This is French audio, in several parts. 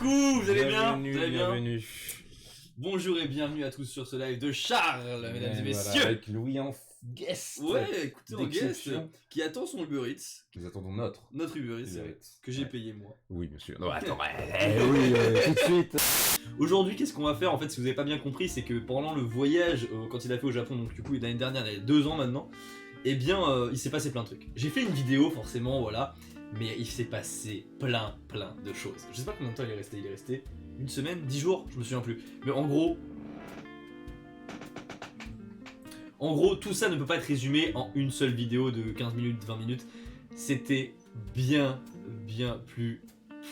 coucou, vous allez bien? Vous allez bien? Bienvenue. Bonjour et bienvenue à tous sur ce live de Charles, mesdames et messieurs. Voilà, avec Louis en guest. Ouais, écoutez, en guest, d'exception. qui attend son Uber Eats, Nous attendons notre Uber Eats, Uber Eats. que j'ai Ouais. payé moi. Oui, bien sûr. Non, attends, oui, tout de suite. Aujourd'hui, qu'est-ce qu'on va faire? En fait, si vous avez pas bien compris, c'est que pendant le voyage, quand il a fait au Japon, donc du coup l'année dernière, il y a 2 ans maintenant, eh bien, il s'est passé plein de trucs. J'ai fait une vidéo, forcément, voilà, mais il s'est passé plein de choses. Je sais pas combien de temps il est resté une semaine, 10 jours, je me souviens plus. Mais en gros, tout ça ne peut pas être résumé en une seule vidéo de 15 minutes, 20 minutes. C'était bien plus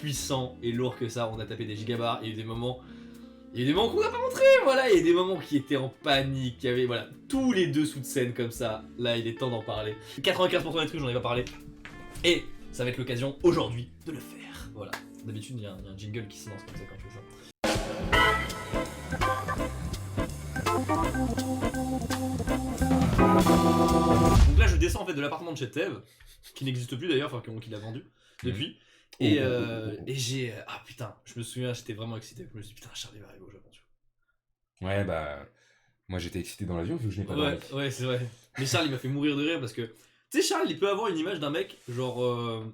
puissant et lourd que ça. On a tapé des gigabars, il y a eu des moments qu'on n'a pas montré, voilà, il y a des moments qui étaient en panique, il y avait, voilà, tous les dessous de scène comme ça. Là, il est temps d'en parler. 95% des trucs, j'en ai pas parlé. Et ça va être l'occasion aujourd'hui de le faire. Voilà. D'habitude, il y a un jingle qui se lance comme ça quand je fais ça. Donc là, je descends en fait de l'appartement de chez Tev, qui n'existe plus d'ailleurs, enfin qu'il a vendu depuis. Et j'ai. Ah putain, je me souviens, j'étais vraiment excité. Je me suis dit, putain, Charlie va arriver au Japon, tu vois. Ouais, bah. Moi j'étais excité dans l'avion vu que je n'ai pas dormi. Ouais, c'est vrai. Mais Charles, il m'a fait mourir de rire parce que. Tu sais, Charles, il peut avoir une image d'un mec, genre.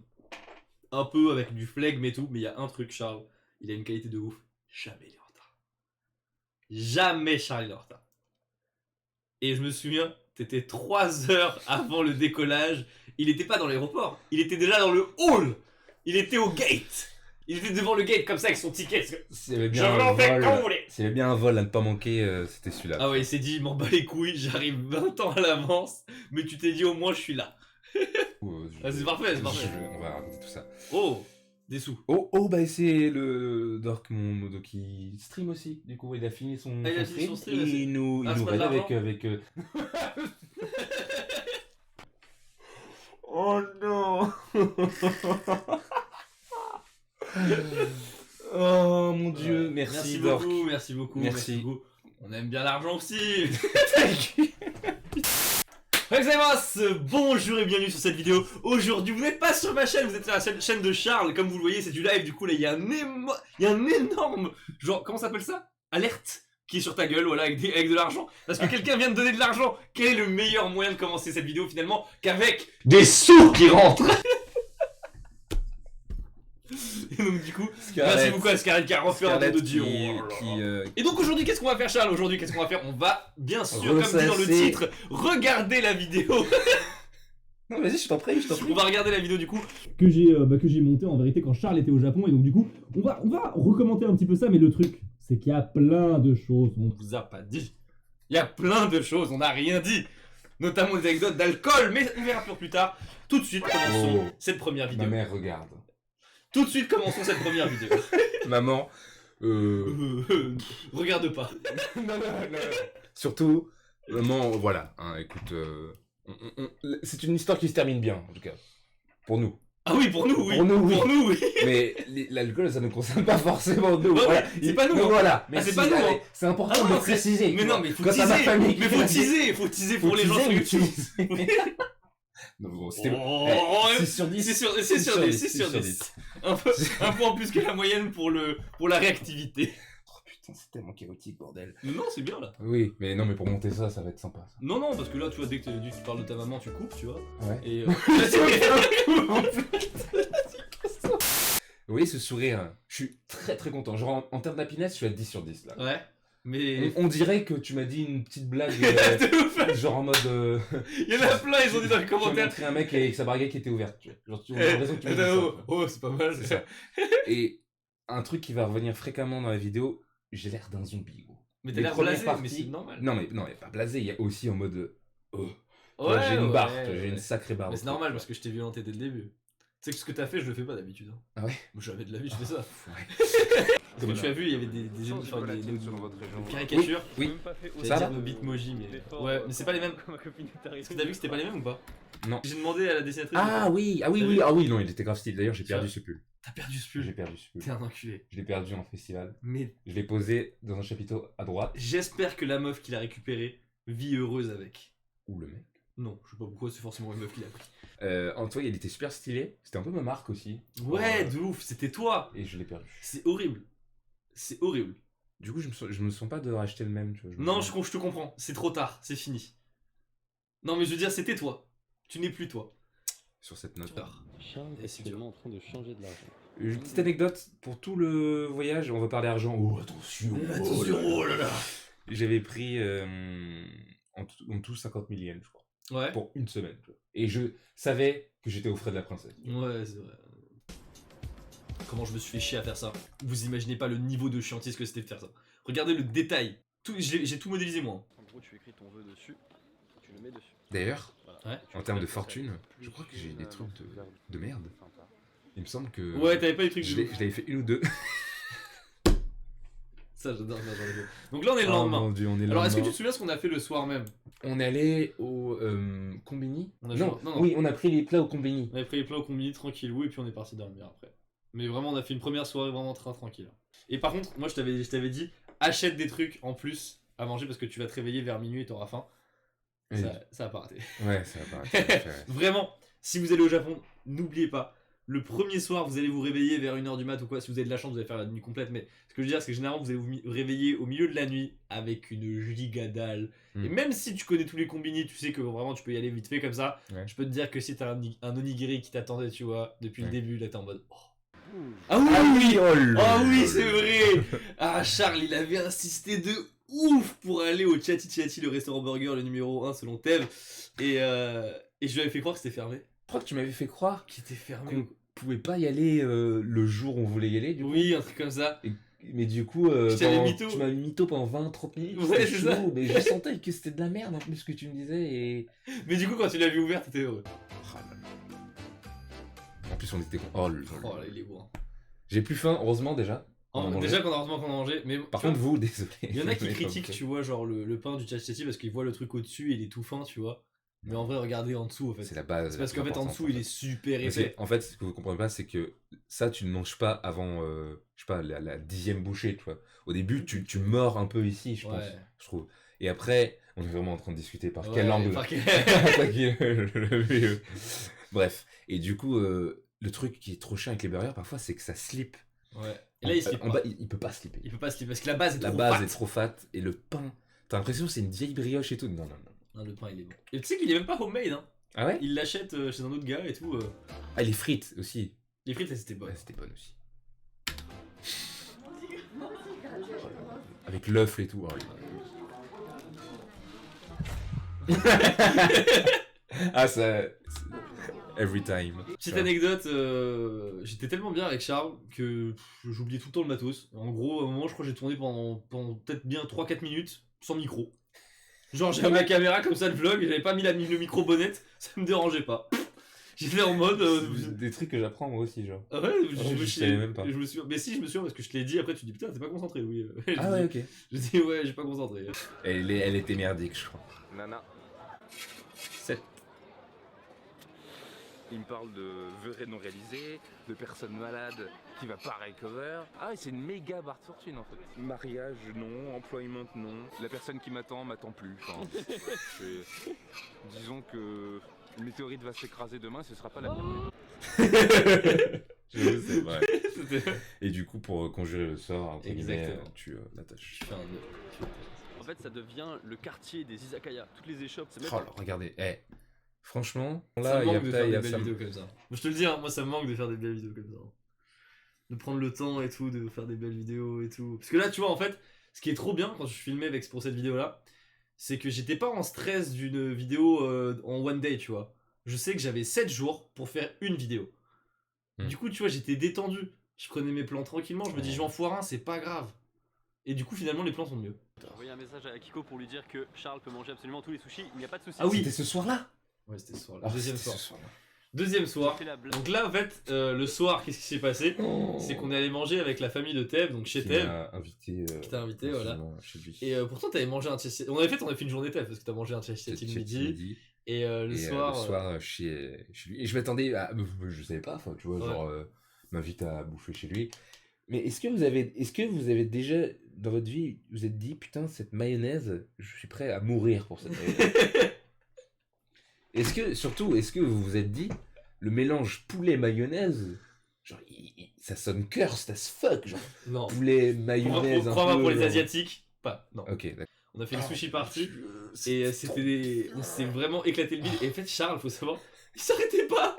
Un peu avec du flegme et tout, mais il y a un truc, Charles, il a une qualité de ouf. Jamais il est en retard. Jamais Charles il est en retard. Et je me souviens, t'étais 3 heures avant le décollage. Il était pas dans l'aéroport, il était déjà dans le hall. Il était au gate. Il était devant le gate comme ça avec son ticket. S'il y avait Je bien vous un l'en fais vol, quand vous voulez. s'il y avait bien un vol à ne pas manquer, c'était celui-là. Ah ouais, il s'est dit, il m'en bat les couilles, j'arrive 20 ans à l'avance, mais tu t'es dit au moins je suis là. Ah, c'est parfait, c'est parfait. On va raconter tout ça. Oh, des sous. Oh, bah c'est le Dork, mon modo qui stream aussi. Du coup, il a fini son, Ah, il a son fini son stream. stream, Et il nous c'est pas raide de avec. l'argent Oh non. Oh mon dieu, merci Dork. Merci beaucoup. Merci. On aime bien l'argent aussi. Bonjour et bienvenue sur cette vidéo. Aujourd'hui, vous n'êtes pas sur ma chaîne, vous êtes sur la chaîne de Charles. Comme vous le voyez, c'est du live. Du coup, là, il y a un énorme. Genre, comment ça s'appelle ça? Alerte qui est sur ta gueule, voilà, avec de l'argent. Parce que quelqu'un vient de donner de l'argent. Quel est le meilleur moyen de commencer cette vidéo finalement qu'avec des sous qui rentrent? Et donc, du coup, merci beaucoup à Scarlett qui a refait un tour de Dieu. Et donc aujourd'hui, qu'est-ce qu'on va faire, Charles? Aujourd'hui, qu'est-ce qu'on va faire? On va, bien sûr, comme dit dans le titre, regarder la vidéo. Non, vas-y, je t'en prie. On va regarder la vidéo du coup que j'ai montée en vérité quand Charles était au Japon. Et donc du coup, on va recommenter un petit peu ça. Mais le truc, c'est qu'il y a plein de choses on vous a pas dit. Il y a plein de choses, on n'a rien dit. Notamment des anecdotes d'alcool, mais on verra plus tard. Tout de suite, commençons cette première vidéo. Ma mère regarde. Tout de suite, commençons cette première vidéo. Maman, regarde pas. non. Surtout, maman, voilà. Hein, écoute, c'est une histoire qui se termine bien, en tout cas. Pour nous. Ah oui, pour nous, oui. Pour nous, oui. Oui. Mais l'alcool, ça ne concerne pas forcément nous. Ouais, voilà. c'est pas nous. Mais voilà. Mais c'est si, pas nous. allez, c'est important de préciser. Mais non, mais faut Quand t'as ma teaser. famille qui Mais faut teaser pour les gens sur YouTube. Non, bon, c'était 6 sur 10. 6 sur 10. Un point en plus que la moyenne pour la réactivité. Oh putain, c'est tellement chaotique, bordel. Non, c'est bien là. Oui, mais non, mais pour monter ça, ça va être sympa. Ça. Non, parce que là, tu vois, dès que tu parles de ta maman, tu coupes, tu vois. Ouais. Et Oui, ce sourire, je suis très très content. Genre, en termes d'happiness, je suis à 10 sur 10 là. ouais, mais. On dirait que tu m'as dit une petite blague, genre en mode. Il y en a plein, ils ont dit dans les Tu commentaires. as montré un mec avec sa baguette qui était ouverte. Tu vois. Genre, tu as l'impression que tu m'as dit ça. Oh, c'est pas mal. C'est ça. Et un truc qui va revenir fréquemment dans la vidéo, j'ai l'air d'un zombie, gros. Mais t'as Les l'air premières blasé, parties- mais c'est normal. Non, mais pas blasé, il y a aussi en mode. Tu vois, Ouais, j'ai une barbe, ouais, j'ai une sacrée barbe. Mais c'est normal parce que je t'ai violenté dès le début. Tu sais que ce que t'as fait, je le fais pas d'habitude. Hein. Ah ouais? Moi, jamais de la vie, je fais ça. Ouais. Comme tu as vu, il y avait des caricatures. Oui. J'allais dire de Bitmoji, mais. Ouais, mais c'est pas les mêmes. Est-ce que t'as vu que c'était pas les mêmes ou pas? Non. J'ai demandé à la dessinatrice. Ah oui, non, il était grave stylé. D'ailleurs, j'ai perdu ce pull. T'as perdu ce pull. J'ai perdu ce pull. T'es un enculé. Je l'ai perdu en festival. Mais Je l'ai posé dans un chapiteau à droite. j'espère que la meuf qui l'a récupéré vit heureuse avec. Ou le mec. Non, je sais pas pourquoi, c'est forcément une meuf qui l'a pris. En toi, il était super stylé. C'était un peu ma marque aussi. Ouais, de ouf, c'était toi. Et je l'ai perdu. C'est horrible. C'est horrible. Du coup, je me sens pas de racheter le même. Tu vois, Non, je te comprends. C'est trop tard, c'est fini. Non, mais je veux dire, c'était toi. Tu n'es plus toi. Sur cette note. Charles est actuellement en train de changer de l'argent. Une petite anecdote pour tout le voyage. On va parler argent. Oh, attention. Oh là là. J'avais pris en tout 50 000 yens, je crois. Ouais. Pour une semaine. Tu vois. Et je savais que j'étais aux frais de la princesse. Ouais, c'est vrai. Comment je me suis fait chier à faire ça. Vous imaginez pas le niveau de chiantise que c'était de faire ça. Regardez le détail. J'ai tout modélisé moi. En gros, tu écris ton vœu dessus, tu le mets dessus. D'ailleurs, Ouais. en termes de fortune, je crois que j'ai des trucs de merde. Il me semble que. Ouais, t'avais pas les trucs je de l'ai- ouf. je l'avais fait une ou deux. Ça, j'adore, j'en ai fait. Donc là, on est le Oh lendemain. mon Dieu, on est le Alors, est-ce que tu lendemain. te souviens ce qu'on a fait le soir même? On est allé au Combini. On a Non, joué- non. oui, on a pris les plats au Combini. On avait pris les plats au combini tranquillou et puis on est parti dormir après. Mais vraiment, on a fait une première soirée vraiment très tranquille. Et par contre, moi je t'avais dit, achète des trucs en plus à manger parce que tu vas te réveiller vers minuit et t'auras faim. Oui. Ça a pas raté. Ouais, ça va pas. Vraiment, si vous allez au Japon, n'oubliez pas, le premier soir, vous allez vous réveiller vers 1h du mat ou quoi. Si vous avez de la chance, vous allez faire la nuit complète. Mais ce que je veux dire, c'est que généralement, vous allez vous réveiller au milieu de la nuit avec une giga dalle. Et même si tu connais tous les combini, tu sais que vraiment tu peux y aller vite fait comme ça. Ouais. Je peux te dire que si t'as un onigiri qui t'attendait, tu vois, depuis le Ouais. début, là t'es en mode. Oh. Ah oui, oh là Ah oui, là c'est là. vrai. Ah, Charles, il avait insisté de ouf pour aller au Chati Chati, le restaurant burger, le numéro 1 selon Tev. Et je lui avais fait croire que c'était fermé. Je crois que tu m'avais fait croire Qu'il était fermé. qu'on pouvait pas y aller le jour où on voulait y aller. Du coup. Oui, un truc comme ça. Mais du coup, Je t'avais mytho. tu m'avais mytho pendant 20-30 minutes. Ouais, c'était c'est ça. chaud, mais je sentais que c'était de la merde en plus ce que tu me disais. Et... Mais du coup, quand tu l'as vu ouvert, t'étais heureux. Oh là là. En plus, on était. Oh là là. Oh là, il est beau. Hein. J'ai plus faim, heureusement déjà. On a mangé. Déjà, heureusement qu'on a mangé. Mais Par tu vois, contre, vous, désolé. il y en a qui Vous m'avez pas critiquent, bouffé. tu vois, genre le pain du Chati Chati parce qu'ils voient le truc au-dessus et il est tout fin, tu vois. Mais en vrai, regardez en dessous, en fait. C'est la base. C'est parce la qu'en plus fait, en importante, dessous, il est super Parce épais. que, en fait, ce que vous comprenez pas, c'est que ça, tu ne manges pas avant, je sais pas, la 10e bouchée, tu vois. Au début, tu mords un peu ici, je pense, Ouais. je trouve. Et après, on est vraiment en train de discuter par Ouais, quel angle. par quel- Par qui est le mieux. Bref. Et du coup, le truc qui est trop chiant avec les burgers, parfois, c'est que ça slip. Ouais. Et là, il slip en pas. bas, il peut pas slipper. Il peut pas slip parce que la base est La trop base fat. est trop fat et le pain, t'as l'impression que c'est une vieille brioche et tout. Non, non, non. Non, le pain, il est bon. Et tu sais qu'il est même pas homemade, hein. Ah ouais? Il l'achète chez un autre gars et tout. Ah, les frites aussi. Les frites, elles étaient bonnes. Ouais, c'était bonne aussi. Avec l'œuf et tout. Oh, ah, ça. Every time. Petite anecdote, j'étais tellement bien avec Charles que j'oubliais tout le temps le matos. En gros, à un moment, je crois que j'ai tourné pendant peut-être bien 3-4 minutes sans micro. Genre, j'avais ma caméra comme ça, le vlog, et j'avais pas mis le micro bonnette, ça me dérangeait pas. J'étais en mode. Des trucs que j'apprends moi aussi, genre. Ah ouais, je savais même pas. Mais si, je me souviens parce que je te l'ai dit, après tu dis putain, t'es pas concentré, Louis. Ah ouais, ok. Je dis ouais, j'ai pas concentré. Elle était merdique, je crois. Nana, 7. il me parle de vœux non réalisés, de personnes malades qui va pas recover. Ah, c'est une méga barre de fortune en fait. Mariage, non. Employment, non. La personne qui m'attend plus. Enfin, disons que une météorite va s'écraser demain, ce sera pas la bienvenue. C'est vrai. C'était- Et du coup, pour conjurer le sort, entre guillemets, Exactement. tu l'attaches. Je fais un nœud. En fait, ça devient le quartier des izakaya. Toutes les échoppes, c'est même Oh là, regardez. Franchement, Ça là, me il y a manque de faire il y des a belles ça. vidéos comme ça. Moi, je te le dis, hein, moi ça me manque de faire des belles vidéos comme ça. De prendre le temps et tout, de faire des belles vidéos et tout. Parce que là, tu vois, en fait, ce qui est trop bien quand je filmais pour cette vidéo-là, c'est que j'étais pas en stress d'une vidéo en one day, tu vois. Je sais que j'avais 7 jours pour faire une vidéo. Du coup, tu vois, j'étais détendu. Je prenais mes plans tranquillement, je me dis, je vais en foire un, c'est pas grave. Et du coup, finalement, les plans sont mieux. J'ai envoyé un message à Akiko pour lui dire que Charles peut manger absolument tous les sushis, il n'y a pas de souci. Ah oui. C'était ce soir-là. Ouais, c'était ce soir-là. Ah, Deuxième c'était soir. ce soir-là. Deuxième J'ai soir. fait la blague. Donc là, en fait, le soir, qu'est-ce qui s'est passé? C'est qu'on est allé manger avec la famille de Tev, donc chez Qui Tev, m'a invité. qui t'a invité, voilà. Chez lui. Et pourtant, t'avais mangé un chassis. On avait fait une journée Tev, parce que t'as mangé un chassis Chez le Chez midi. Et le soir. le soir chez lui. Et je m'attendais à. Je savais pas, enfin, tu vois, Ouais. genre, m'invite à bouffer chez lui. Mais est-ce que vous avez déjà, dans votre vie, vous êtes dit, putain, cette mayonnaise, je suis prêt à mourir pour cette mayonnaise? Est-ce que vous vous êtes dit, le mélange poulet-mayonnaise, genre, ça sonne cursed as fuck, genre, Non. poulet-mayonnaise un Crois-moi, peu... pour les genre- Asiatiques, pas. Non. Ok, d'accord. On a fait une sushi party. C'est- Et on s'est vraiment éclaté le bide. Et en fait, Charles, faut savoir, il s'arrêtait pas.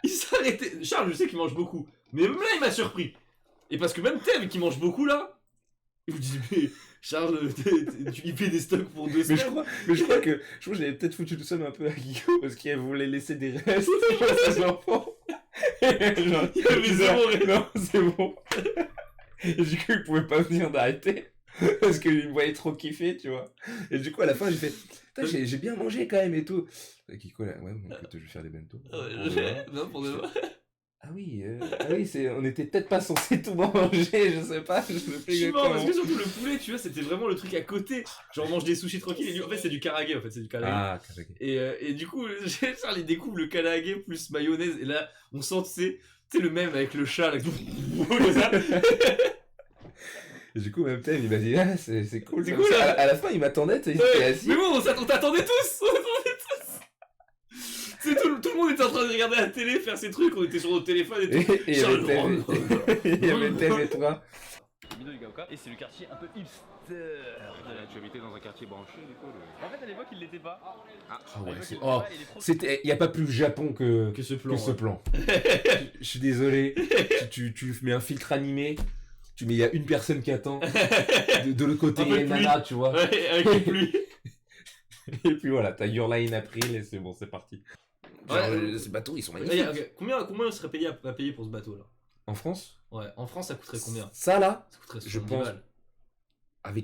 Il s'arrêtait. Charles, je sais qu'il mange beaucoup. Mais même là, il m'a surpris. Et parce que même Tev, qui mange beaucoup là, il me dit, mais Charles, tu lui fais des stocks pour 2 Mais semaines. je crois que j'avais peut-être foutu le somme un peu à Guillaume parce qu'il voulait laisser des restes à ses enfants. Genre, Il avait disait, zéro reste. non, c'est bon. Et du coup, il pouvait pas venir d'arrêter parce qu'il me voyait trop kiffer, tu vois. Et du coup, à la fin, j'ai fait, putain, j'ai bien mangé quand même et tout. Kiko, là, ouais, bon, écoute, je vais faire des bento. Pour demain. Non, pour de vrai. Ah oui, on était peut-être pas censé tout manger, je sais pas, je me Je fais suis mort parce comment. que surtout le poulet, tu vois, c'était vraiment le truc à côté. Genre, on mange des sushis tranquilles. Et en fait, c'est du karage, en fait, c'est du karage. Ah, ok. Et du coup, Charles il découvre le karage plus mayonnaise. Et là, on sent, tu sais, le même avec le chat, là, comme ça. Et du coup, même Thème, il m'a dit, ah, c'est cool. C'est ça. cool, Parce hein. qu'à la fin, il m'attendait, tu sais, il était assis. Mais bon, on t'attendait tous. On t'attendait tous. C'est tout le monde était en train de regarder la télé, faire ses trucs. On était sur nos téléphones et tout. Et il y avait Charles, Thème, il y avait Thème et toi. Mino du Gaoka, et c'est le quartier un peu hipster. Tu habitais dans un quartier branché, du coup. En fait, à l'époque, il l'était pas. Ah À ouais, l'époque, c'est... il Oh, l'était pas, il est trop- c'était... Il n'y a pas plus Japon que Que ce plan. ce ouais. plan. Je suis désolé, tu mets un filtre animé, il y a une personne qui attend, de l'autre côté, Un peu il y a de Nana, tu vois. Ouais, avec les pluies. Et puis voilà, t'as Your Line April et c'est bon, c'est parti. Genre, Ouais, ces bateaux, ils sont Ouais, magnifiques. ok. Combien on serait payé à payer pour ce bateau là? En France, Ouais, en France ça coûterait combien? ça là, Ça coûterait Je 70 pense- balles.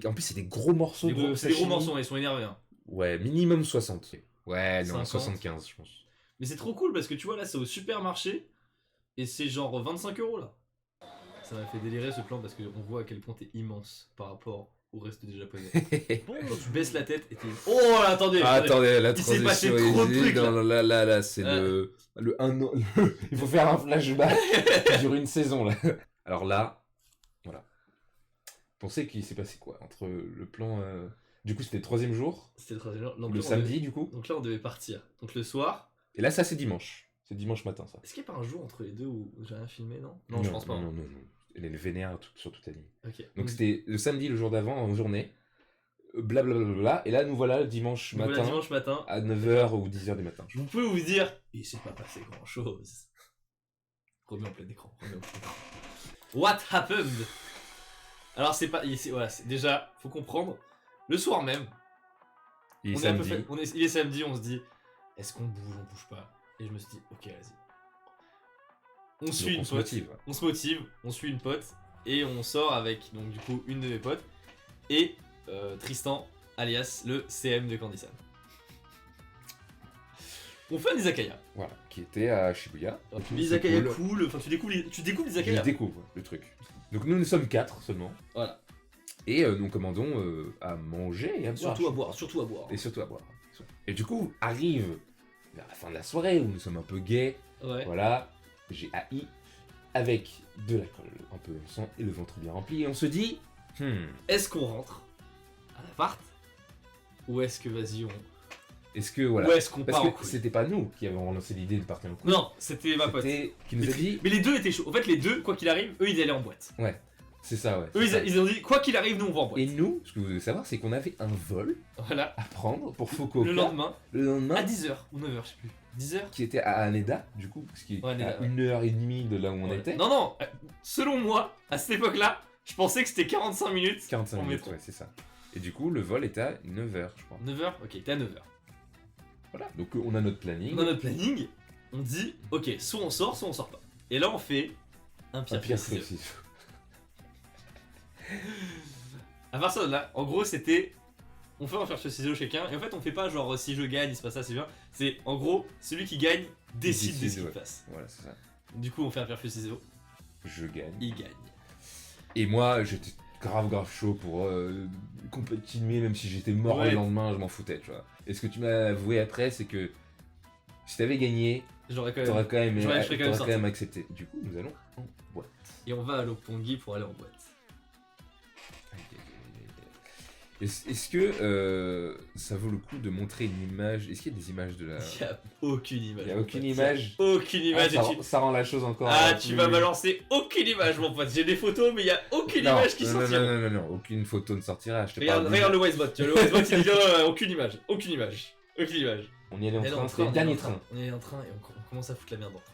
en plus c'est des gros morceaux C'est de c'est des gros sashimi. morceaux, ils sont énervés. Hein. Ouais, minimum 60. Ouais, non, 50. 75 je pense. Mais c'est trop cool parce que tu vois là c'est au supermarché et c'est genre 25 € là. Ça m'a fait délirer ce plan parce qu'on voit à quel point t'es immense par rapport au reste des japonais. Quand tu baisses la tête et t'es... Oh là, attendez, Ah, attendez, la Il s'est passé transition trop de easy, trucs, là. non, là, c'est le 1 an. Il faut faire un flashback qui dure une saison, là. Alors là, voilà. Pensez qu'il s'est passé quoi entre le plan... Du coup, c'était le 3e jour, C'était le troisième jour. Donc, le là, on samedi, devait- du coup. Donc là on devait partir. Donc le soir... Et là, ça, c'est dimanche. C'est dimanche matin, ça. Est-ce qu'il n'y a pas un jour entre les deux où j'ai rien filmé, non? Non, je pense pas. Non. Elle est vénère sur toute la ligne. Ok. Donc c'était le samedi, le jour d'avant, en journée. Blablabla. Et là, nous voilà le dimanche Voilà, matin, dimanche matin. à 9h ou 10h du matin. Vous pouvez vous dire, il s'est pas passé grand chose. Remets en plein écran. What happened? Alors c'est pas, voilà, déjà, faut comprendre. Le soir même, Il est on est un peu samedi. il est samedi, on se dit, est-ce qu'on bouge pas? Et je me suis dit, ok, vas-y. On suit Donc une on se pote. motive. On se motive, on suit une pote et on sort avec donc du coup une de mes potes et Tristan alias le CM de Candysan. On fait un izakaya. Voilà, qui était à Shibuya. Alors, Et tout, l'izakaya c'est cool, enfin tu découvres Je l'izakaya. découvre le truc. Donc nous sommes 4 seulement. Voilà. Et nous commandons à manger et à boire. Surtout à boire, surtout à boire. Et surtout à boire. Et du coup, arrive vers la fin de la soirée où nous sommes un peu gays. Ouais. Voilà, j'ai AI avec de l'alcool un peu dans le sang et le ventre bien rempli. Et on se dit, Est-ce qu'on rentre à l'appart ou est-ce que vas-y on... est-ce que voilà. Ou est-ce qu'on Parce part en que couille? c'était pas nous qui avons relancé l'idée de partir en couille. Non, c'était ma pote. C'était qui nous a dit, Mais les deux étaient chauds. En fait, les deux, quoi qu'il arrive, eux ils allaient en boîte. c'est ça, ouais. Eux c'est ça. ils ont dit, quoi qu'il arrive, nous on va en boîte. Et nous, ce que vous devez savoir, c'est qu'on avait un vol Voilà. à prendre pour Fukuoka Le lendemain, le lendemain, à 10h ou 9h, je sais plus. 10h. qui était à Haneda, du coup, ce qui est Ouais, Haneda, à ouais. 1h30 de là où on Ouais. était. Non, selon moi, à cette époque-là, je pensais que c'était 45 minutes. 45 en minutes, métro. ouais, c'est ça. Et du coup, le vol était à 9h, je crois. 9h. Ok, t'es à 9h. Voilà, donc on a notre planning. Dans notre planning, on dit, ok, soit on sort pas. Et là, on fait un Un pierre pire ciseaux. ciseaux. À partir de là, en gros, c'était. On fait un pierre ciseaux chacun. Et en fait, on fait pas genre si je gagne, il se passe ça, c'est bien. C'est en gros, celui qui gagne décide de ce qu'il ouais. passe. Voilà, c'est ça. Du coup, on fait un pierre ciseaux, Je gagne. il gagne. Et moi, j'étais grave chaud pour continuer, même si j'étais mort Ouais. le lendemain, je m'en foutais, tu vois. Et ce que tu m'as avoué après, c'est que si t'avais gagné, J'aurais quand t'aurais même. quand même, je serais quand même sorti. accepté. Du coup, nous allons en boîte. Et on va à Lopongi pour aller en boîte. Est-ce que ça vaut le coup de montrer une image? Est-ce qu'il y a des images de la... Il y a aucune image. Il y a mon aucune pote. image. Il y a aucune image. Ah, et tu... ça rend la chose encore... tu plus- vas balancer aucune image, mon pote. J'ai des photos, mais il y a aucune Non, image qui non, sortira. non, aucune photo ne sortira. Je te Regarde, parle regarde le Wisebot. Tu vois, le Wisebot, il dit aucune image. Aucune image. Aucune image. On y allait en On est train, en c'était le on est dernier en train. On est en train et on commence à foutre la merde dans le train.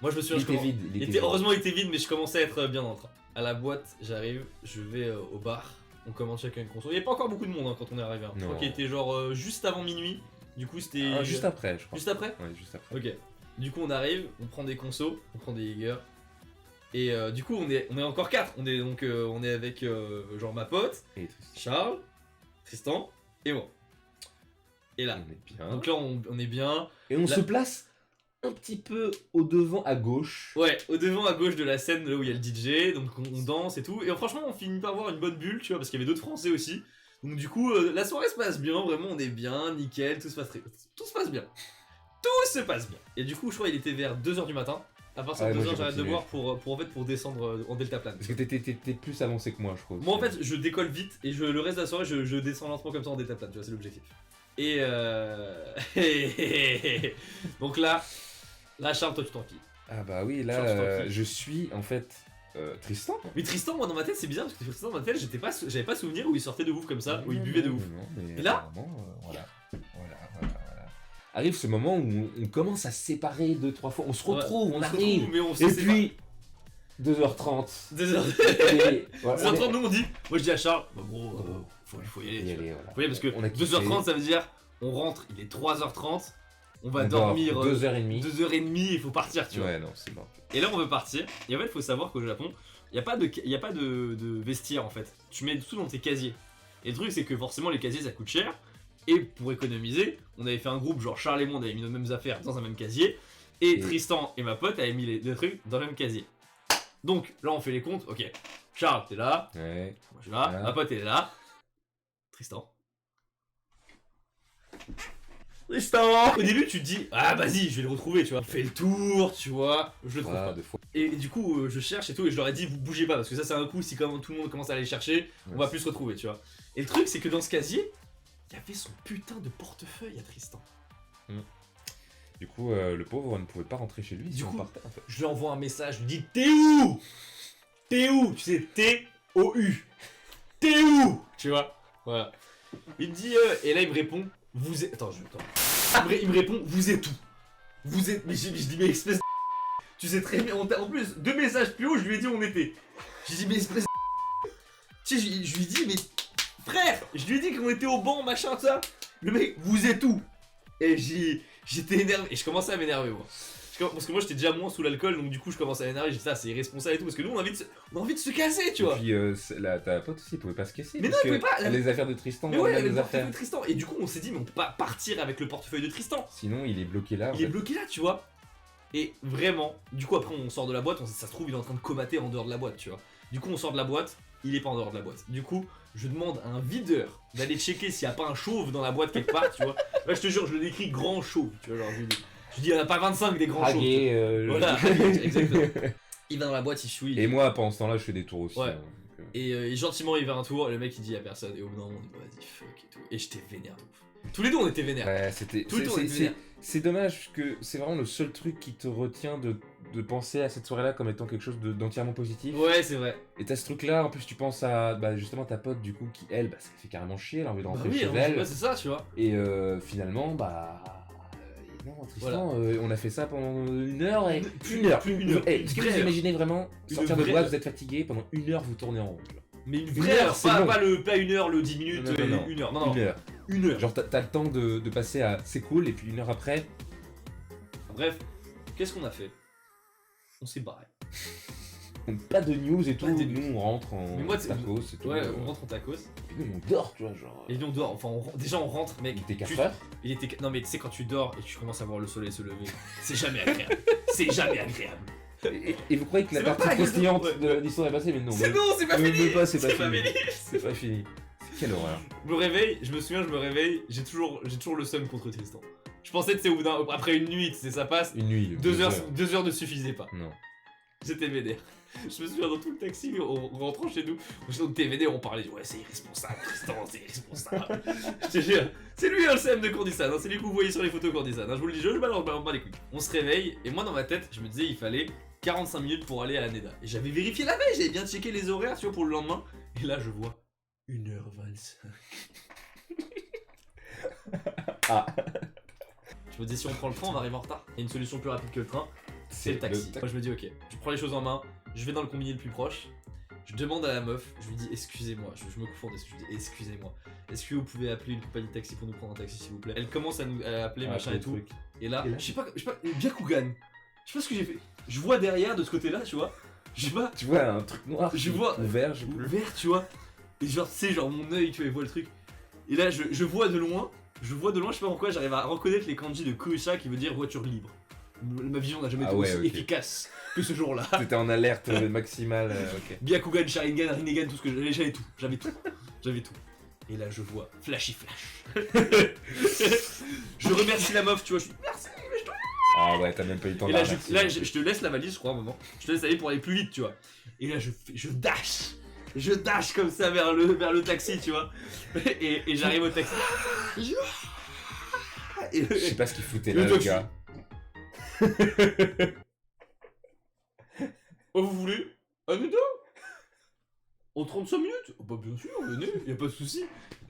Moi, je me Il souviens, je était commence- vide. il était- heureusement, il était vide, mais je commençais à être bien dans le train. À la boîte, j'arrive, je vais au bar, on commande chacun une console. Il n'y avait pas encore beaucoup de monde quand on est arrivé. Je crois Non. qu'il était genre juste avant minuit. Du coup, c'était. Ah, juste après, je crois. Juste après. Ouais, juste après. Ok. Du coup, on arrive, on prend des consos, on prend des Jaeger. Et du coup, on est encore 4. On est avec genre ma pote, Et Tristan, Charles, Tristan et moi. Et là. on est bien. Donc là, on est bien. Et on là- se place un petit peu au devant à gauche. Ouais, au devant à gauche de la scène, là où il y a le DJ, donc on danse et tout. Et franchement, on finit par avoir une bonne bulle, tu vois, parce qu'il y avait d'autres Français aussi. Donc du coup, la soirée se passe bien, vraiment, on est bien, nickel, tout se passe bien. Tout se passe bien. Et du coup, je crois qu'il était vers 2h du matin. À partir Ouais, de moi, 2h, j'ai j'arrête de continué. boire pour descendre en deltaplane. Parce que t'es plus avancé que moi, je crois. Moi, en fait, je décolle vite et le reste de la soirée, je descends lentement comme ça en deltaplane, tu vois, c'est l'objectif. Et donc là, Charles, toi, tu t'en files. Ah bah oui, Change là, tranquille. je suis en fait Tristan. Mais Tristan, moi dans ma tête, c'est bizarre parce que Tristan, dans ma tête, j'avais pas souvenir où il sortait de ouf comme ça, où il buvait de ouf. Non, mais Et là apparemment, voilà. Arrive ce moment où on commence à se séparer 2-3 fois. On se retrouve, Ouais, on se arrive. retrouve, mais on se Et sépare. puis, 2h30. 2h30, Et voilà, on est- nous on dit. Moi je dis à Charles, bah gros, faut y aller. y tu vois. aller, voilà. Faut y aller parce que On a kiffé. 2h30 ça veut dire on rentre, il est 3h30, on va On dort dormir 2h30. 2h30, il faut partir, tu vois. Ouais, non, c'est mort. Et là on veut partir. Et en fait, il faut savoir qu'au Japon, il n'y a pas de vestiaire en fait. Tu mets tout dans tes casiers. Et le truc, c'est que forcément, les casiers ça coûte cher. Et pour économiser, on avait fait un groupe, genre Charles et moi, on avait mis nos mêmes affaires dans un même casier. Et Tristan et ma pote avaient mis les deux trucs dans le même casier. Donc là, on fait les comptes. Ok, Charles, t'es là. Ouais. Moi, je suis là. Voilà. Ma pote, elle est là. Tristan. Tristan. Au début, tu te dis, ah, vas-y, je vais le retrouver, tu vois. On fait le tour, tu vois. Je le trouve Voilà, pas. 2 fois. Et du coup, je cherche et tout, et je leur ai dit, vous bougez pas, parce que ça, c'est un coup, si comme tout le monde commence à aller chercher, on va plus se retrouver, tu vois. Et le truc, c'est que dans ce casier, il y avait son putain de portefeuille à Tristan. Du coup, le pauvre ne pouvait pas rentrer chez lui Du si on coup, partait en fait. Je lui envoie un message, je lui dis, t'es où? T'es où? Tu sais, T-O-U. T'es où? Tu vois. Voilà. Il me dit, et là, il me répond, vous êtes. Attends. Il me répond, vous êtes où? Vous êtes. Mais je dis, mais espèce de. Tu sais très bien. En plus, 2 messages plus haut, je lui ai dit où on était. J'ai dit, mais espèce de. Tu sais, je lui dis, mais. Frère! Je lui ai dit qu'on était au banc, machin, ça. Le mec, vous êtes où? Et j'étais énervé. Et je commençais à m'énerver, moi. Parce que moi, j'étais déjà moins sous l'alcool, donc du coup, je commençais à m'énerver. J'ai dit, ça, c'est irresponsable et tout. Parce que nous, on a envie de se casser, tu vois. Et puis, ta pote aussi, elle pouvait pas se casser. Mais non, parce elle que pouvait pas, elle- Les affaires de Tristan, Mais dans ouais, les avec le mêmes portefeuille affaires. de Tristan. Et du coup, on s'est dit, mais on peut pas partir avec le portefeuille de Tristan. Sinon, il est bloqué là. en Il est fait. bloqué là, tu vois. Et vraiment, du coup, après, on sort de la boîte. Ça se trouve, il est en train de comater en dehors de la boîte, tu vois. Du coup, on sort de la boîte. Il est pas en dehors de la boîte. Du coup, je demande à un videur d'aller checker s'il y a pas un chauve dans la boîte quelque part, tu vois. Là, je te jure, je le décris grand chauve, tu vois. Genre, je dis, il y en a pas 25 des grands chauves. Dragué, Voilà, exactement. Il va dans la boîte, il chouille. Et moi, pendant ce temps-là, je fais des tours aussi. Ouais. hein, donc, Et gentiment, il fait un tour. Et le mec, il dit à personne. Et au bout d'un moment, on dit, vas-y, fuck et tout. Et j'étais vénère de ouf. Tous les deux, on était vénère. Ouais, c'était. Tout le temps, on était vénère. C'est dommage que c'est vraiment le seul truc qui te retient de penser à cette soirée-là comme étant quelque chose d'entièrement positif. Ouais, c'est vrai. Et t'as ce truc-là, en plus tu penses à justement ta pote du coup qui elle, ça la fait carrément chier, elle a envie de Bah rentrer oui, chez alors, elle. ouais, c'est ça, tu vois. Et finalement, non, Tristan, on a fait ça pendant 1 heure et. Une heure. Est-ce que vous imaginez vraiment Une sortir de vraie boîte, heure. vous êtes fatigué, pendant 1 heure vous tournez en rond. tu vois. Mais une Une vraie heure, heure, c'est pas, long. pas 1 heure, le 10 minutes, Non. 1 heure. Non, non, 1 heure. 1 heure. Genre t'as le temps de passer à c'est cool et puis 1 heure après. Bref, qu'est-ce qu'on a fait? On s'est barré. Pas de news et tout, Pas de news. nous on rentre en Mais moi, tu- tacos et tout. Ouais, on rentre en tacos. Et puis nous on dort, tu vois, genre. Et puis on dort. Enfin, déjà on rentre, mec. Il était 4 tu- heures. Il était. Non, mais tu sais, quand tu dors et que tu commences à voir le soleil se lever, c'est jamais agréable. C'est jamais agréable. Et vous croyez que la C'est même partie pas croustillante agréable. de l'histoire est passée, mais non. C'est mais- non, c'est pas mais fini. pas, c'est pas C'est pas fini. fini. C'est pas fini. Quelle horreur. Je me réveille, je me souviens, je me réveille, j'ai toujours le seum contre Tristan. Je pensais, tu sais, après une nuit, tu sais, ça passe. 1 nuit. 2 heures ne suffisaient pas. Non. J'étais vénère. Je me souviens dans tout le taxi, en rentrant chez nous, on était au TVD, on parlait, ouais c'est irresponsable, Tristan, c'est irresponsable. Je te jure, c'est lui le CM de Courdissane, hein, c'est lui que vous voyez sur les photos Courdissane, hein, je vous le dis, je balance pas les couilles. On se réveille, et moi dans ma tête, je me disais il fallait 45 minutes pour aller à la NEDA. Et j'avais vérifié la veille, j'avais bien checké les horaires, tu vois, pour le lendemain, et là je vois 1h25. Ah. Je me dis si on prend le train, on va arriver en retard. Il y a une solution plus rapide que le train, c'est le taxi. Moi je me dis ok, je prends les choses en main, je vais dans le combini le plus proche, je demande à la meuf, je lui dis excusez-moi, je me confonds, je lui dis excusez-moi, est-ce que vous pouvez appeler une compagnie de taxi pour nous prendre un taxi s'il vous plaît. Elle commence à nous appeler machin et tout, et là, je sais pas, bien Kougan, je sais pas ce que j'ai fait, je vois derrière de ce côté là, tu vois, je sais pas, Tu vois un truc noir, je vois vert, le vert, tu vois, et genre tu sais, genre mon œil, tu vois, il voit le truc, et là je vois de loin, je sais pas pourquoi, j'arrive à reconnaître les kanji de Kurisa qui veut dire voiture libre. Ma vision n'a jamais été aussi efficace que ce jour-là. T'étais en alerte maximale, ok. Byakugan, Sharingan, Rinnegan, tout ce que j'avais tout. J'avais tout. Et là, je vois Flashy Flash. Je remercie la meuf, tu vois, je suis merci, mais je dois... Ah ouais, t'as même pas eu le temps Et de là, la remercier. je te laisse la valise, je crois, à un moment. Je te laisse aller pour aller plus vite, tu vois. Et là, je dash. Je dash comme ça vers le taxi, tu vois. Et j'arrive au taxi. Et Je sais pas ce qu'il foutait le là, le taxi. gars. Oh, vous voulez un NEDA en 35 minutes? Oh, bah bien sûr, venez, y a pas de souci.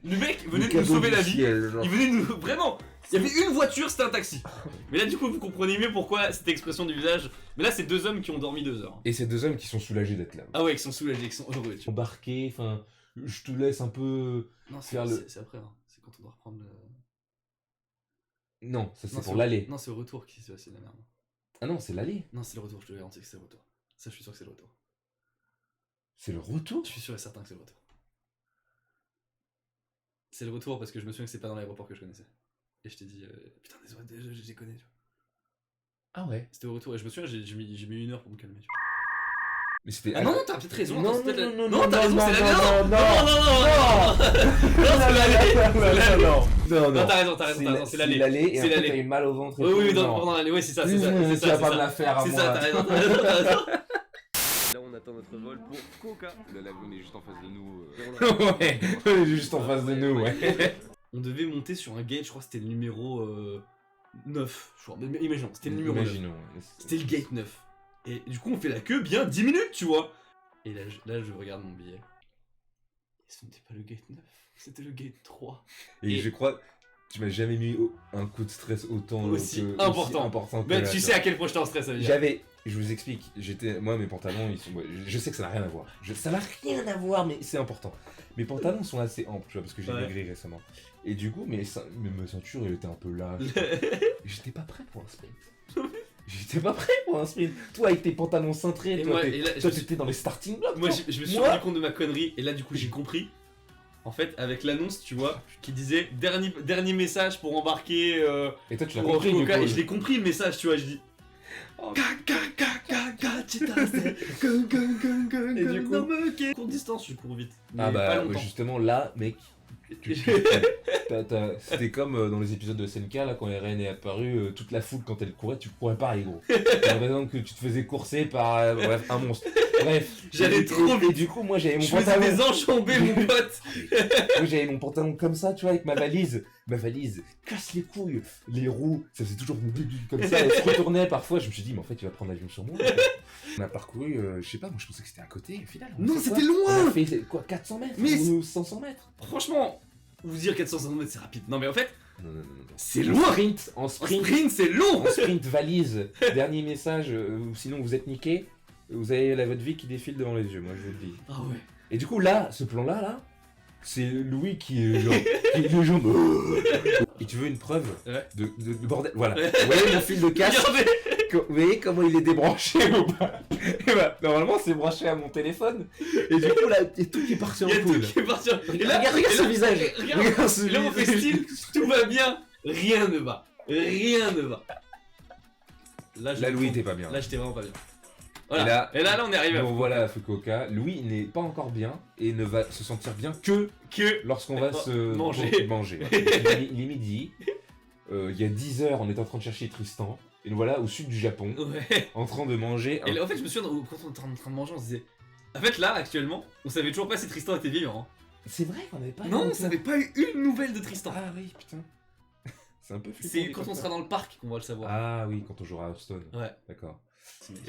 Le mec venait de nous sauver la vie. Il venait de nous... Vraiment, il y avait une voiture, c'était un taxi. Mais là du coup vous comprenez mieux pourquoi cette expression du visage. Mais là c'est deux hommes qui ont dormi 2 heures. Et ces deux hommes qui sont soulagés d'être là. Ah ouais, qui sont soulagés, qui sont heureux. Tu vois. Embarqué, enfin, je te laisse un peu... Non, faire le... c'est après, hein. C'est quand on doit reprendre le... Non, ça c'est Non, pour l'aller. Non, c'est au retour qui se passe, c'est de la merde. Ah non, c'est l'aller. Non, c'est le retour, je te garantis que c'est le retour. Ça, je suis sûr que c'est le retour. C'est le retour? Je suis sûr et certain que c'est le retour. C'est le retour parce que je me souviens que c'est pas dans l'aéroport que je connaissais. Et je t'ai dit, putain, désolé, je les connais, tu vois. Ah ouais. C'était au retour, et je me souviens, j'ai mis 1 heure pour me calmer, tu vois. Mais c'était... Ah non, t'as peut-être raison. Non, attends, c'est peut-être non, la- non, t'as raison, non, c'est la... non, Non, c'est l'allée. Non, Non, t'as raison, c'est l'allée. l'allée, et C'est après l'allée. t'as eu mal au ventre et Oui, tout. oui, non. pendant l'allée, ouais, c'est ça, Tu vas pas me la faire à C'est moi. ça, t'as raison, t'as raison. Là, on attend notre vol pour Coca. Là, l'avion est juste en face de nous. Ouais, on est juste en face de nous, ouais. On devait monter sur un gate, je crois que c'était le numéro 9. Je crois. Mais imaginons, c'était le numéro 9. Imaginons. C'était le gate 9. Et du coup, on fait la queue bien 10 minutes, tu vois. Et là, je regarde mon billet. Et ce n'était pas le gate 9, c'était le gate 3. Et je crois, tu m'as jamais mis un coup de stress autant Aussi que- important. que Mais là, tu tu sais vois. à quel point j'étais en stress, ça veut dire. Je vous explique, moi mes pantalons, ils sont, je sais que ça n'a rien à voir. Ça n'a rien à voir, mais c'est important. Mes pantalons sont assez amples, tu vois, parce que j'ai Ouais. maigri récemment. Et du coup, mes ceintures, elles étaient un peu larges. J'étais pas prêt pour un sprint. J'étais pas prêt pour un sprint. Toi, avec tes pantalons cintrés, Et toi, moi, et là, toi, je- t'étais dans les starting blocks. Moi, toi. je me suis Moi- rendu compte de ma connerie, et là, du coup, j'ai compris. En fait, avec l'annonce, tu vois, qui disait dernier message pour embarquer Et toi, tu l'as pour compris, du Coca, coup. et je l'ai compris le message, tu vois, je dis. Oh. Et du coup, courte distance, je cours vite. Mais Ah pas bah, longtemps. justement, là, mec, c'était comme dans les épisodes de SNK, là, quand Eren est apparu, toute la foule, quand elle courait, tu courais pareil, gros. T'as l'impression que tu te faisais courser par, bref, un monstre. Bref. J'allais Et- trop et- vite. Et du coup, moi, j'avais mon Je faisais pantalon. des enjambées, mon pote. Moi, j'avais mon pantalon comme ça, tu vois, avec ma valise. Ma valise casse les couilles. Les roues, ça faisait toujours comme ça. Elle se retournait parfois. Je me suis dit, mais en fait, tu vas prendre l'avion sur moi. On a parcouru, je sais pas, moi je pensais que c'était à côté, au final. on Non, a fait c'était quoi loin. On a fait quoi, 400 mètres Mais ou 500 mètres? Franchement, vous dire 450 mètres, c'est rapide. Non, mais en fait, Non. c'est En loin. sprint, en En sprint, sprint, c'est long. en sprint valise. Dernier message, ou sinon vous êtes niqué. Vous avez votre vie qui défile devant les yeux, moi je vous le dis. Ah ouais. Et du coup, là, ce plan-là, là, c'est Louis qui est genre. qui est le genre. Et tu veux une preuve Ouais. de bordel? Voilà. Vous voyez mon fil de casse? Regardez. Vous voyez comment il est débranché ou pas? Et bah, normalement, c'est branché à mon téléphone. Et du coup, là, il y a tout qui est parti en Il y a tout couille. qui est parti. Et là, Regarde et ce là- visage. Regarde ce Et là, on fait style, tout va bien, rien ne va. Rien ne va. Là, Là, Louis était pas bien. Là, j'étais vraiment pas bien. Voilà. Et là- on est arrivé à Donc voilà, Fukuoka. Louis n'est pas encore bien et ne va se sentir bien que que. lorsqu'on va se Manger. manger. Ouais. Il est midi. Il y a 10 heures, on est en train de chercher Tristan. Et nous voilà au sud du Japon, Ouais. en train de manger Et là, en fait, je me souviens, quand on était en train de manger, on se disait. En fait, là, actuellement, on savait toujours pas si Tristan était vivant. Hein. C'est vrai qu'on avait pas... Non, on savait pas eu une nouvelle de Tristan. Ah oui, putain. C'est un peu flippant. C'est dit quand comme on ça. sera dans le parc qu'on va le savoir. Ah oui, quand on jouera à Hearthstone. Ouais. D'accord.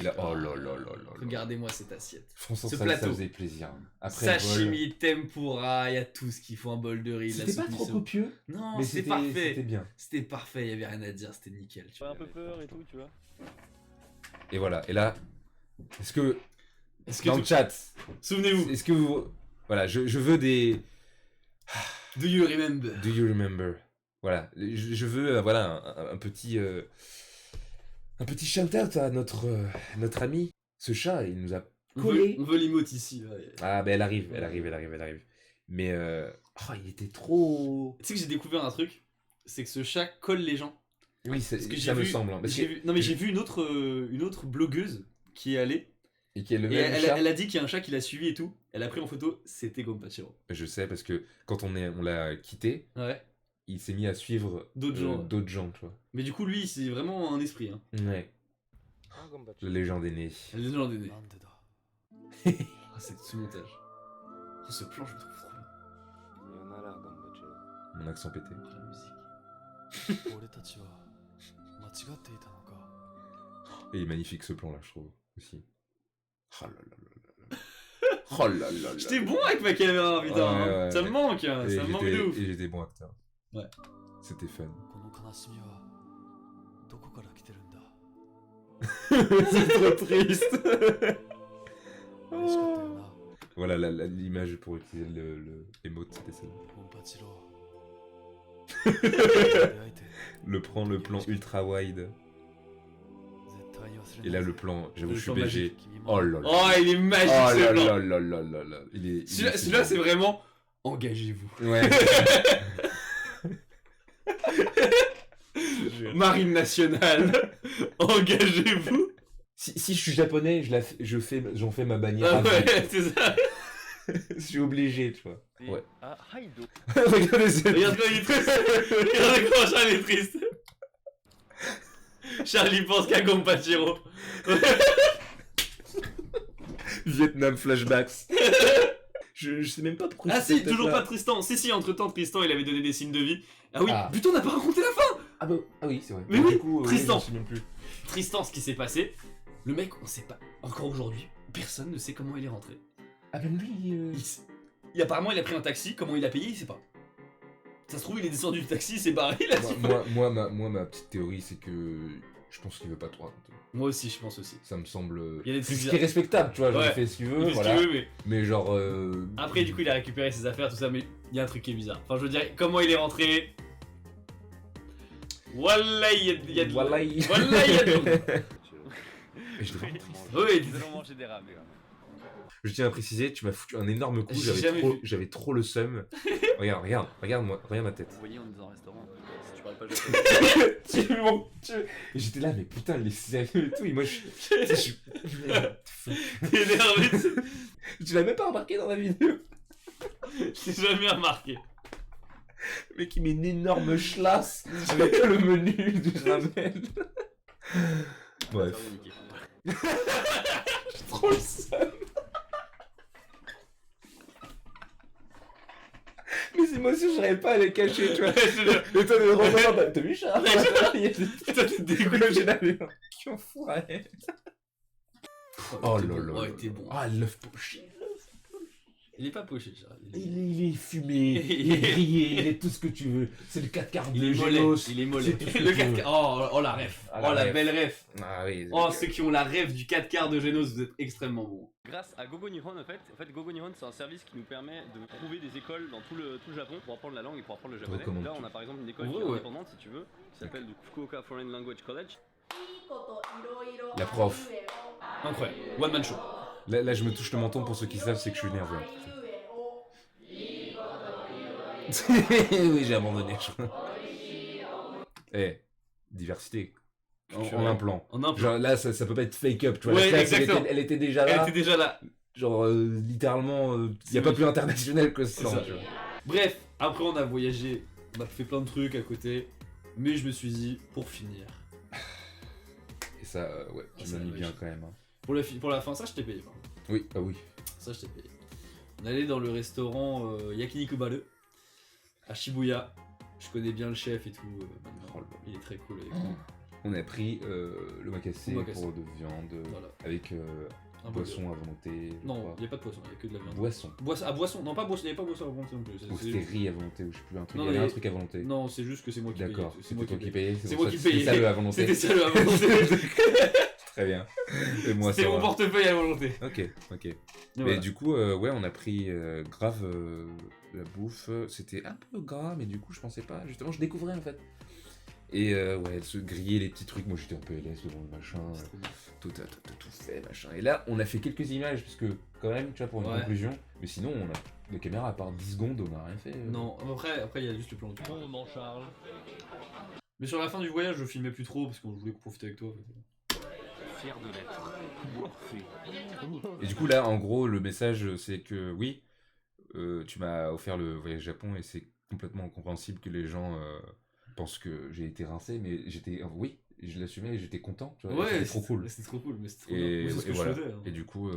Et là, oh là là là là là. Regardez-moi cette assiette. Franchement, ce ça plateau. faisait plaisir. Après le vol, Sashimi, tempura, il y a tout ce qu'il faut, un bol de riz, la c'était soupe pas trop miso. copieux, Non, mais c'était c'était parfait. bien. C'était parfait, il y avait rien à dire, c'était nickel. Tu J'ai vois. un peu peur et tout, tu vois. Et voilà. Et là, est-ce que Est-ce que dans le chat, souvenez-vous, est-ce que vous, voilà, je veux des do you remember? Do you remember? Voilà, je veux voilà un petit shout-out à notre ami. Ce chat, il nous a collé. On veut l'emote ici. Ouais. Ah ben elle arrive. Mais il était trop. Tu sais que j'ai découvert un truc, c'est que ce chat colle les gens. Oui, Parce que ça me semble. Hein, parce j'ai que- vu, non mais j'ai vu une autre blogueuse qui est allée Et qui est le et même elle, chat. elle a dit qu'il y a un chat qui l'a suivi et tout. Elle a pris en photo, c'était Gonpachiro. Je sais parce que quand on l'a quitté, Ouais. il s'est mis à suivre D'autres gens. tu vois. Mais du coup lui c'est vraiment un esprit. Hein. Ouais. La légende est née. Elle est légende est née. Ah, c'est ce montage. Oh, ce plan je le trouve trop bien. Mon accent pété. Oh, la musique. Et il est magnifique ce plan là, je trouve aussi. Oh là là là là. Oh là là là. J'étais bon avec ma caméra putain. Hein. Ouais. Ça me manque, hein. Et Ça me manque de ouf. Et j'étais bon acteur. Ouais. C'était fun. C'est trop triste. Voilà l'image pour utiliser l'émote, c'était celle-là. Le plan ultra wide. Et là le plan, j'avoue Le je suis plan BG. magique. Oh là là. Oh il est magique Oh ce là plan. là là là là là. Celui-là c'est vraiment engagez-vous. Ouais. Marine nationale, engagez-vous. Si je suis japonais, j'en fais ma bannière. Ah à vie. ouais, c'est ça. Je suis obligé, tu vois. Ouais. Ah, Haido. Regardez Regarde comment il est triste. Regarde comment Charlie est triste. Charlie pense qu'à Gonpachiro. Vietnam flashbacks. Je sais même pas pourquoi. Ah c'était si, toujours là. pas Tristan. Si, entre temps Tristan il avait donné des signes de vie. Ah oui, Ah. putain on n'a pas raconté la fin. Ah bah ah oui, c'est vrai. Mais Du oui, coup, Tristan. je sais même plus. Tristan, ce qui s'est passé, le mec on sait pas. Encore aujourd'hui, personne ne sait comment il est rentré. Ah ben lui. Apparemment il a pris un taxi, comment il a payé il sait pas. Ça se trouve il est descendu du taxi, il s'est barré, il a dit. Moi, ma petite théorie, c'est que je pense qu'il veut pas trop raconter. Moi aussi je pense aussi. Ça me semble. Il y a des C'est trucs ce qui est respectable, tu vois. Genre, Ouais. il fait ce qu'il Il veut, fait ce voilà. qu'il veut, mais... Mais genre. Après du coup il a récupéré ses affaires, tout ça, mais il y a un truc qui est bizarre. Enfin je veux dire, comment il est rentré. Wallah il y a de... Wallah, Wallah, il y a de... Et je te vraiment triste. Oui, Nous allons manger des rames, les gars. Je tiens à préciser, tu m'as foutu un énorme coup, J'ai jamais vu. j'avais trop le seum. regarde ma tête. Vous voyez, on est dans un restaurant. Si tu parles pas japonais. Et j'étais là, mais putain, il est sérieux et tout. Et moi, je suis. T'es énervé, Tu l'as même pas remarqué dans la vidéo. j'ai jamais remarqué. Le mec, il met une énorme chlasse avec le menu du ramen. Bref, j'ai trop le seum. Mes émotions, j'arrivais pas à les cacher, tu vois. Et toi, le Romain, t'as vu ça? Putain, t'es dégoûté. J'ai la merde. Qui enfoiré. Oh là là. Oh, il était bon. Ah, l'œuf poché. Il est pas poché, Charlie. Il est fumé, il est grillé, il est tout ce que tu veux. C'est le 4 quarts de Il est mollet. Génos. Il est mollet. C'est tout ce que Le tu 4 veux. quarts. Oh la ref. Ah, Oh la la ref. belle ref. Ah oui. Oh ceux qui ont la ref du 4 quarts de Genos, vous êtes extrêmement bons. Grâce à Gogo Nihon, en fait Gogo Nihon, c'est un service qui nous permet de trouver des écoles dans tout le Japon pour apprendre la langue et pour apprendre le japonais. Recommande Là, tout. on a par exemple une école En qui est vrai, ouais. indépendante, si tu veux, qui s'appelle le Fukuoka Foreign Language College. La prof. Incroyable. One man show. Là, je me touche le menton pour ceux qui savent, c'est que je suis nerveux. Oui, j'ai abandonné. Eh, diversité. En un plan. En un plan. Genre là, ça peut pas être fake up, tu vois. Ouais, la classe, exactement. elle était déjà Elle là. était déjà là. Genre, littéralement, y C'est a pas vrai. plus international que C'est ça. ça. tu vois. Bref, après on a voyagé, on a fait plein de trucs à côté, mais je me suis dit, pour finir, ça, ouais, Ah, tu ça m'as mis va, bien ouais. quand même. Hein. Pour la fin, ça je t'ai payé. Par contre. Oui, ah oui. Ça je t'ai payé. On allait dans le restaurant Yakiniku Baru à Shibuya. Je connais bien le chef et tout. Maintenant. Oh là là. Il est très cool avec nous. On a pris le omakase Omakase. pour de viande, Voilà. avec Un boisson à volonté. je Non, crois. il n'y a pas de poisson, il n'y a que de la viande. Boisson. Boisson, non pas boisson, il n'y avait pas boisson à volonté non plus. Ou c'était riz à volonté, ou je sais plus, un truc. Non, Il y avait mais- un truc à volonté. Non, c'est juste que c'est moi qui payais. D'accord, C'est moi toi qui qui payais. payais. C'est pour moi ça qui que c'était payais. ça le à volonté. C'était ça le à volonté. Très bien. Et moi, C'était ça mon va. portefeuille à volonté. Ok, ok. Mais Mais voilà. du coup, ouais, on a pris grave la bouffe. C'était un peu gras, mais du coup, je pensais pas. Justement, je découvrais en fait. Et ouais, elle se grillait les petits trucs. Moi, j'étais un peu LS devant le machin. C'est trop bien. Tout fait, machin. Et là, on a fait quelques images, parce que quand même, tu vois, pour une Ouais. conclusion. Mais sinon, on a la caméra, à part 10 secondes, on n'a rien fait. Non, après il y a juste le plan. Bon moment, Charles. Mais sur la fin du voyage, je filmais plus trop parce qu'on voulait profiter avec toi. en fait. Fier de l'être. Morphée. Et du coup, là, en gros, le message, c'est que oui, tu m'as offert le voyage au Japon et c'est complètement compréhensible que les gens pensent que j'ai été rincé, mais j'étais. Oui, je l'assumais et j'étais content. Tu vois, et c'était trop cool. C'était trop cool, mais c'était trop Et, bien. Moi, c'est ce et que voilà. je faisais. Hein. Et du coup,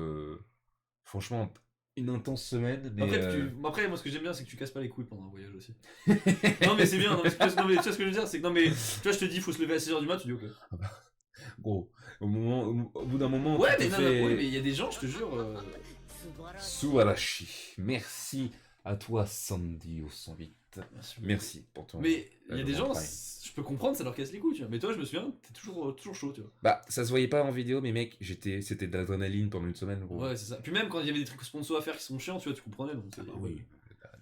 franchement, une intense semaine. Mais Après, moi, ce que j'aime bien, c'est que tu casses pas les couilles pendant un voyage aussi. Non, mais c'est bien. Non, mais, non, mais tu vois ce que je veux dire, c'est que non, mais tu vois, je te dis, faut se lever à 6h du mat, tu dis ok. gros, au bout d'un moment, Ouais, tu mais te non, fais- ouais, mais il y a des gens, je te jure. Subarashi. Merci à toi, Sandy au 108. Merci pour ton. Mais il y a le des Grand gens, Prime. je peux comprendre, ça leur casse les couilles, tu vois. Mais toi, je me souviens, t'es toujours chaud, tu vois. Bah, ça se voyait pas en vidéo, mais mec, c'était de l'adrénaline pendant une semaine, gros. Ouais, c'est ça. Puis même quand il y avait des trucs sponsors à faire qui sont chiants, tu vois, tu comprenais. Donc Ah bah oui.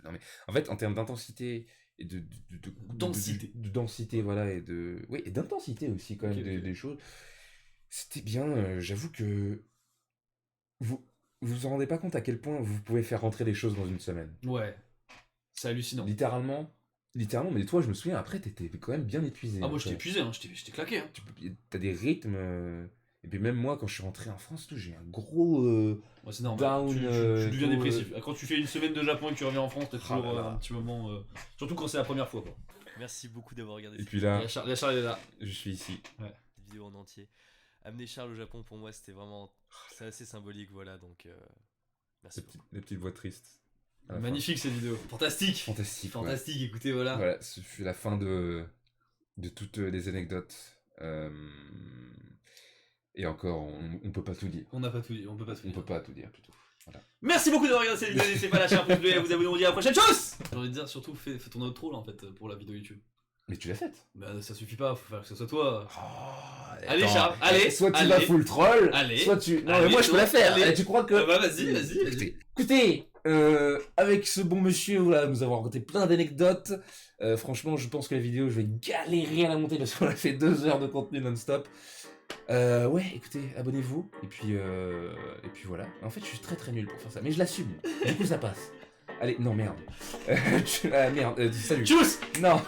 Non, mais en fait, en termes d'intensité et de Densité. de densité, voilà, et de. Oui, et d'intensité aussi, quand même, Ok, ok. des choses. C'était bien, j'avoue que. Vous en rendez pas compte à quel point vous pouvez faire rentrer des choses dans une semaine. Ouais. C'est hallucinant. Littéralement, mais toi, je me souviens, après, t'étais quand même bien épuisé. Ah, moi, après. j'étais épuisé, hein. J'étais claqué. Hein. T'as des rythmes. Et puis même moi, quand je suis rentré en France, tout, j'ai un gros. Ouais, c'est normal. Down, tu deviens tout, dépressif. Quand tu fais une semaine de Japon et que tu reviens en France, t'as toujours là là. un petit moment. Surtout quand c'est la première fois, quoi. Merci beaucoup d'avoir regardé Et cette puis là, La Charles est là. je suis ici. vidéo en entier. Amener Charles au Japon, pour moi, c'était vraiment. C'est assez symbolique, voilà, donc. Merci beaucoup. Les petites voix tristes. à la Magnifique cette vidéo. Fantastique. fin. Fantastique. ouais. Fantastique, écoutez, voilà. Voilà, ce fut la fin de toutes les anecdotes. Et encore, on peut pas tout dire. On n'a pas tout dit, on peut pas tout On dire. peut pas tout dire plutôt. Merci beaucoup d'avoir regardé cette vidéo. N'hésitez pas à lâcher un pouce bleu et à vous abonner. On dit à la prochaine chose. J'ai envie de dire, surtout, fais ton outro là en fait pour la vidéo YouTube. Mais tu l'as faite. Bah, ça suffit pas, faut faire que ce soit toi. Oh, Allez, attends. Charles, allez, Soit tu allez. vas full troll, Allez. soit tu. Non, Allez, mais moi je peux la faire. allez. Allez, tu crois que. Bah, vas-y. Écoutez, avec ce bon monsieur, voilà, nous avons raconté plein d'anecdotes. Franchement, je pense que la vidéo, je vais galérer à la monter parce qu'on a fait 2 heures de contenu non-stop. Ouais, écoutez, abonnez-vous. Et puis voilà. En fait, je suis très très nul pour faire ça, mais je l'assume. Du coup, ça passe. Allez, non, merde. Merde, salut. Tchuss. Non.